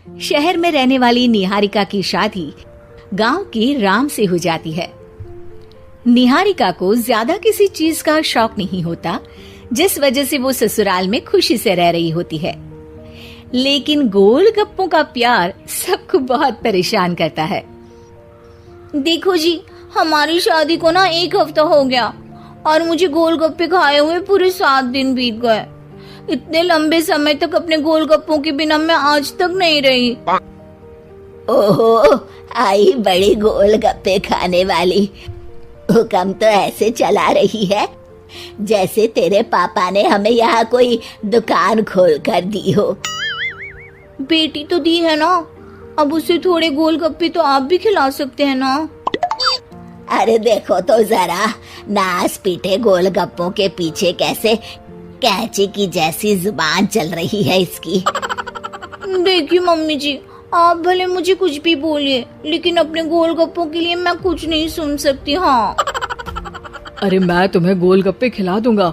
शहर में रहने वाली निहारिका की शादी गांव के राम से हो जाती है। निहारिका को ज्यादा किसी चीज का शौक नहीं होता, जिस वजह से वो ससुराल में खुशी से रह रही होती है। लेकिन गोलगप्पों का प्यार सबको बहुत परेशान करता है। देखो जी, हमारी शादी को ना 1 हफ्ता हो गया और मुझे गोलगप्पे खाए हुए पूरे 7 दिन बीत गए। इतने लंबे समय तक अपने गोलगप्पों के बिना मैं आज तक नहीं रही। ओहो, आई बड़ी गोलगप्पे खाने वाली। हुक्म तो ऐसे चला रही है जैसे तेरे पापा ने हमें यहाँ कोई दुकान खोल कर दी हो। बेटी तो दी है ना, अब उसे थोड़े गोलगप्पे तो आप भी खिला सकते हैं ना। अरे देखो तो जरा, नास पीटे गोलगप्पों के पीछे कैसे कैंची की जैसी जुबान चल रही है इसकी। देखिए मम्मी जी, आप भले मुझे कुछ भी बोलिए, लेकिन अपने गोलगप्पों के लिए मैं कुछ नहीं सुन सकती। हाँ, अरे मैं तुम्हें गोलगप्पे खिला दूंगा,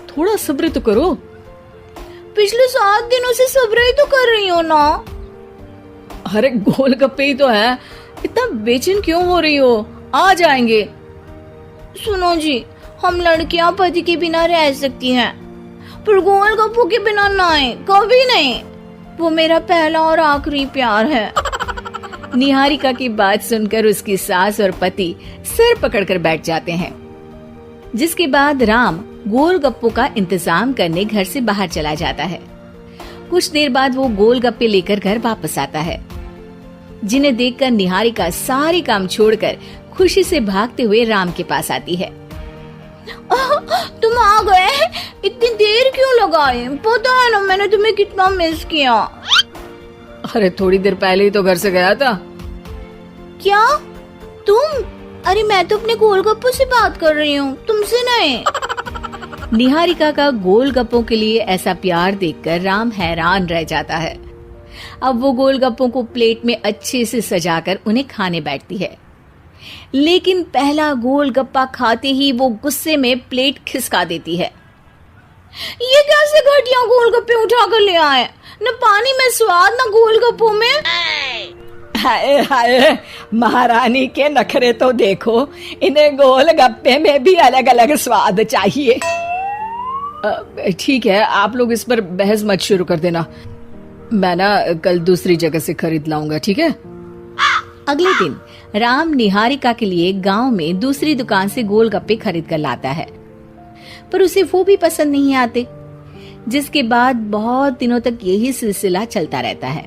थोड़ा सब्र तो करो। पिछले 7 दिनों से सब्र ही तो कर रही हो ना। अरे गोलगप्पे ही तो है, इतना बेचैन क्यों हो रही हो? आ जाएंगे। सुनो जी, हम लड़कियां पति के बिना रह सकती हैं, पर गोलगप्पों के बिना नहीं, कभी नहीं। वो मेरा पहला और आखिरी प्यार है। निहारिका की बात सुनकर उसकी सास और पति सिर पकड़कर बैठ जाते हैं। जिसके बाद राम गोलगप्पों का इंतजाम करने घर से बाहर चला जाता है। कुछ देर बाद वो गोलगप्पे लेकर घर वापस आता है, जिन्हें देखकर निहारिका सारे काम छोड़कर खुशी से भागते हुए राम के पास आती है। तुम आ गए? इतनी देर क्यों लगाई? पता है ना मैंने तुम्हें कितना मिस किया। अरे थोड़ी देर पहले ही तो घर से गया था। क्या तुम? अरे मैं तो अपने गोलगप्पों से बात कर रही हूँ, तुमसे नहीं। निहारिका का गोलगप्पों के लिए ऐसा प्यार देखकर राम हैरान रह जाता है। अब वो गोलगप्पों को प्लेट में अच्छे से सजाकर उन्हें खाने बैठती है, लेकिन पहला गोलगप्पा खाते ही वो गुस्से में प्लेट खिसका देती है। ये कैसे घटिया गोलगप्पे उठा कर ले आए? न पानी में स्वाद, न गोलगप्पों में। हाय हाय, महारानी के नखरे तो देखो, इन्हें गोलगप्पे में भी अलग अलग स्वाद चाहिए। ठीक है, आप लोग इस पर बहस मत शुरू कर देना, मैं ना कल दूसरी जगह से खरीद लाऊंगा, ठीक है? अगले दिन राम निहारिका के लिए गांव में दूसरी दुकान से गोलगप्पे खरीद कर लाता है, पर उसे वो भी पसंद नहीं आते। जिसके बाद बहुत दिनों तक यही सिलसिला चलता रहता है,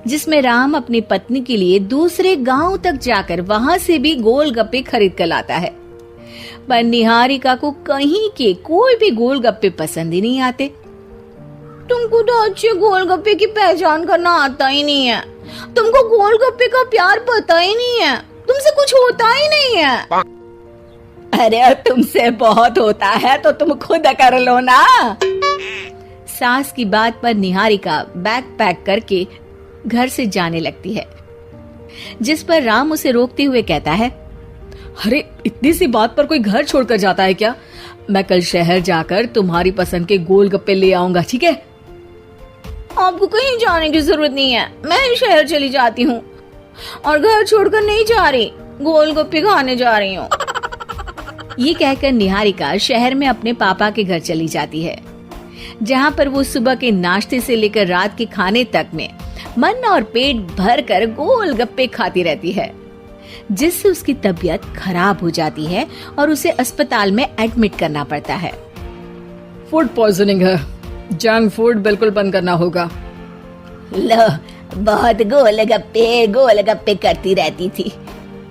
जिसमें राम अपनी पत्नी के लिए दूसरे गांव तक जाकर वहां से भी गोलगप्पे खरीद कर लाता है, पर निहारिका को कहीं के कोई भी गोलगप्पे पसंद ही नहीं आते। तुमको तो अच्छे गोलगप्पे की पहचान करना आता ही नहीं है। तुमको गोलगप्पे का प्यार पता ही नहीं है, तुमसे कुछ होता ही नहीं है। अरे तुमसे बहुत होता है तो तुम खुद कर लो ना। सास की बात पर निहारिका बैग पैक करके घर से जाने लगती है, जिस पर राम उसे रोकते हुए कहता है, अरे इतनी सी बात पर कोई घर छोड़कर जाता है क्या? मैं कल शहर जाकर तुम्हारी पसंद के गोलगप्पे ले आऊंगा, ठीक है? आपको कहीं जाने की जरूरत नहीं है, मैं ही शहर चली जाती हूँ और घर छोड़कर नहीं जा रही, गोलगप्पे खाने जा रही हूँ। ये कहकर निहारिका शहर में अपने पापा के घर चली जाती है, जहाँ पर वो सुबह के नाश्ते से लेकर रात के खाने तक में मन और पेट भर कर गोलगप्पे खाती रहती है, जिससे उसकी तबीयत खराब हो जाती है और उसे अस्पताल में एडमिट करना पड़ता है। फूड पॉइजनिंग है, जंक फूड बिल्कुल बंद करना होगा। लो, बहुत गोलगप्पे गोलगप्पे करती रहती थी,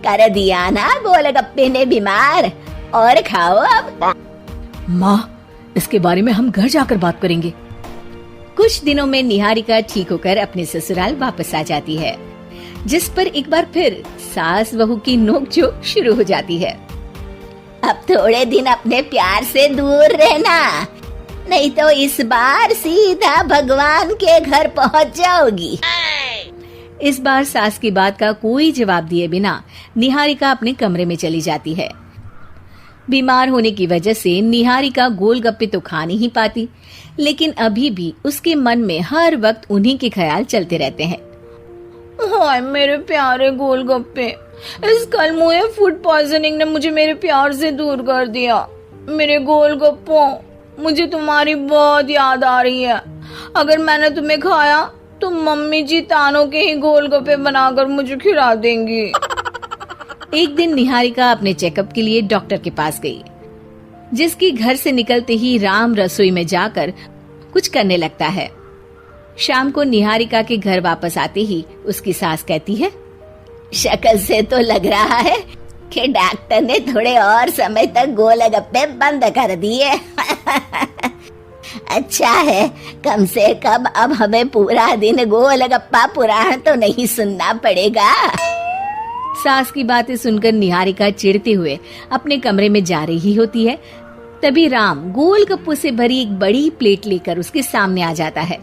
कर दिया ना गोलगप्पे ने बीमार। और खाओ अब। माँ, इसके बारे में हम घर जाकर बात करेंगे। कुछ दिनों में निहारिका ठीक होकर अपने ससुराल वापस आ जाती है, जिस पर एक बार फिर सास बहू की नोकझोंक शुरू हो जाती है। अब थोड़े दिन अपने प्यार से दूर रहना, नहीं तो इस बार सीधा भगवान के घर पहुंच जाओगी। इस बार सास की बात का कोई जवाब दिए बिना निहारिका अपने कमरे में चली जाती है। बीमार होने की वजह से निहारिका गोलगप्पे तो खा नहीं पाती, लेकिन अभी भी उसके मन में हर वक्त उन्हीं के ख्याल चलते रहते हैं। हाय मेरे प्यारे गोलगप्पे, इस कल मुझे फूड पॉइजनिंग ने मुझे मेरे प्यार से दूर कर दिया। मेरे गोलगप्पों, मुझे तुम्हारी बहुत याद आ रही है। अगर मैंने तुम्हें खाया तो मम्मी जी तानों के ही गोलगप्पे बनाकर मुझे खिला देंगी। एक दिन निहारिका अपने चेकअप के लिए डॉक्टर के पास गई, जिसकी घर से निकलते ही राम रसोई में जाकर कुछ करने लगता है। शाम को निहारिका के घर वापस आते ही उसकी सास कहती है, शक्ल से तो लग रहा है कि डॉक्टर ने थोड़े और समय तक गोलगप्पे बंद कर दिए। अच्छा है, कम से कम अब हमें पूरा दिन गोलगप्पा पुराण तो नहीं सुनना पड़ेगा। सास की बातें सुनकर निहारिका चिढ़ते हुए अपने कमरे में जा रही होती है। तभी राम गोलगप्पों से भरी एक बड़ी प्लेट लेकर उसके सामने आ जाता है,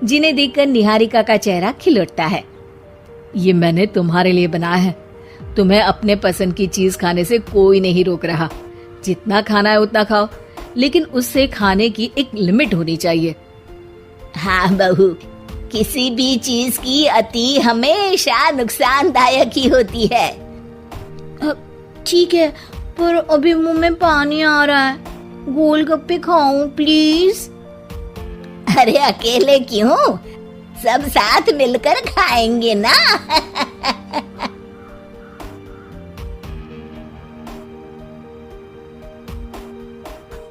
जिन्हें देखकर निहारिका का चेहरा खिल उठता है। ये मैंने तुम्हारे लिए बनाया है। तुम्हें अपने पसंद की चीज खाने से कोई नहीं रोक रहा। जितना खाना है उतना खाओ, लेकिन उससे खाने की एक लिमिट होनी चाहिए। हाँ बहू, किसी भी चीज की अति हमेशा नुकसानदायक ही होती है। ठीक है, पर अभी मुंह में पानी आ रहा है। गोलगप्पे खाऊं प्लीज? अरे अकेले क्यों, सब साथ मिलकर खाएंगे ना।